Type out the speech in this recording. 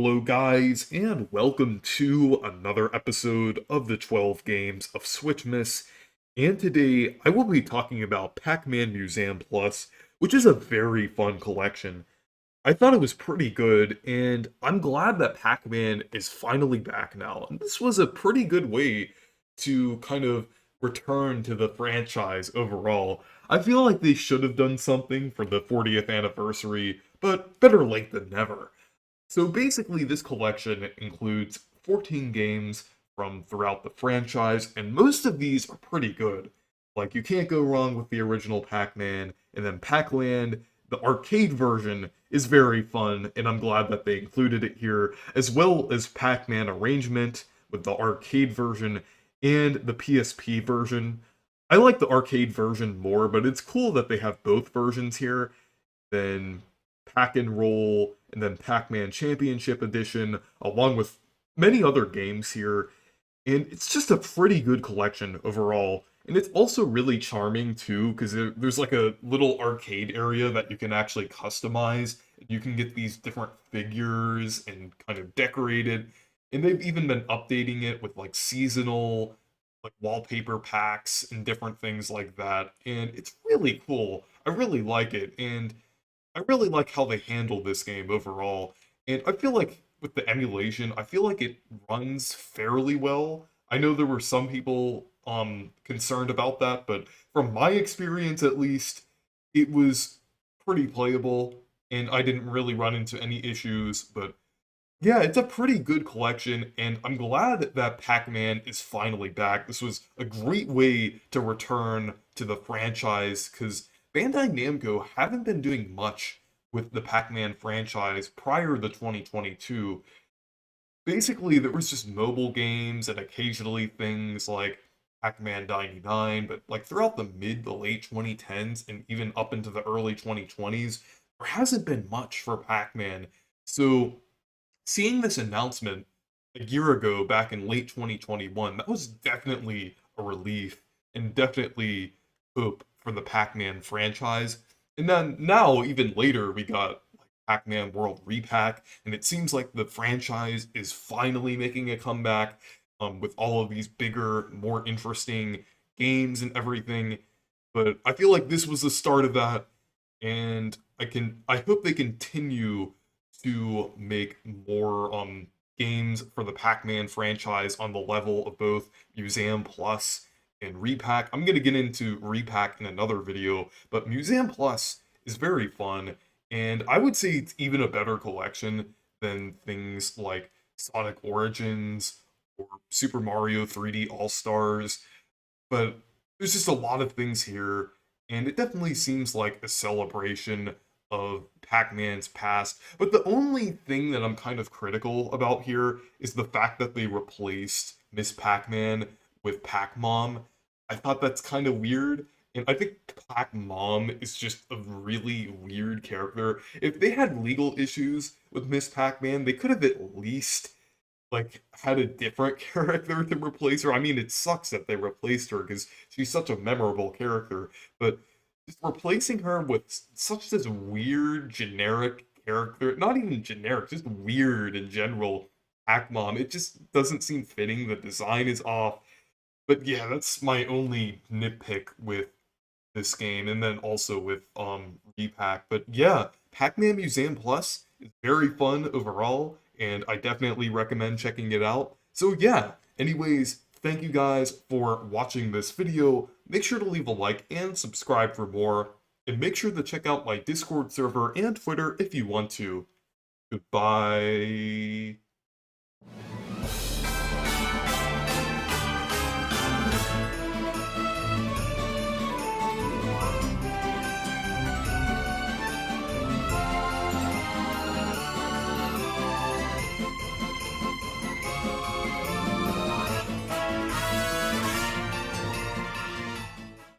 Hello, guys, and welcome to another episode of the 12 Games of Switchmas. And today I will be talking about Pac-Man Museum Plus, which is a very fun collection. I thought it was pretty good, and I'm glad that Pac-Man is finally back now. And this was a pretty good way to kind of return to the franchise overall. I feel like they should have done something for the 40th anniversary, but better late than never. So basically, this collection includes 14 games from throughout the franchise, and most of these are pretty good. Like, you can't go wrong with the original Pac-Man, and then Pac-Land, the arcade version, is very fun, and I'm glad that they included it here, as well as Pac-Man Arrangement with the arcade version and the PSP version. I like the arcade version more, but it's cool that they have both versions here. Then Pack and Roll, and then Pac-Man Championship Edition, along with many other games here. And it's just a pretty good collection overall. And it's also really charming too, because there's like a little arcade area that you can actually customize. You can get these different figures and kind of decorated. And they've even been updating it with like seasonal, like wallpaper packs and different things like that. And it's really cool. I really like it. And I really like how they handle this game overall, and I feel like with the emulation, I feel like it runs fairly well. I know there were some people concerned about that, but from my experience at least, it was pretty playable, and I didn't really run into any issues, but yeah, it's a pretty good collection, and I'm glad that Pac-Man is finally back. This was a great way to return to the franchise, because Bandai Namco haven't been doing much with the Pac-Man franchise prior to 2022. Basically, there was just mobile games and occasionally things like Pac-Man 99, but like throughout the mid to late 2010s and even up into the early 2020s, there hasn't been much for Pac-Man. So seeing this announcement a year ago, back in late 2021, that was definitely a relief and definitely hope for the Pac-Man franchise. And then now, even later, we got like Pac-Man World Repack, and it seems like the franchise is finally making a comeback with all of these bigger, more interesting games and everything. But I feel like this was the start of that, and I hope they continue to make more games for the Pac-Man franchise on the level of both Museum Plus and Repack. I'm gonna get into Repack in another video, but Museum Plus is very fun, and I would say it's even a better collection than things like Sonic Origins or Super Mario 3D All-Stars. But there's just a lot of things here, and it definitely seems like a celebration of Pac-Man's past. But the only thing that I'm kind of critical about here is the fact that they replaced Miss Pac-Man with Pac-Mom. I thought that's kind of weird, and I think Pac-Mom is just a really weird character. If they had legal issues with Miss Pac-Man, they could have at least like had a different character to replace her. I mean, it sucks that they replaced her because she's such a memorable character, but just replacing her with such this weird generic character, not even generic, just weird in general, Pac Mom, it just doesn't seem fitting. The design is off. But yeah, that's my only nitpick with this game, and then also with Repack. But yeah, Pac-Man Museum Plus is very fun overall, and I definitely recommend checking it out. So yeah, anyways, thank you guys for watching this video. Make sure to leave a like and subscribe for more, and make sure to check out my Discord server and Twitter if you want to. Goodbye.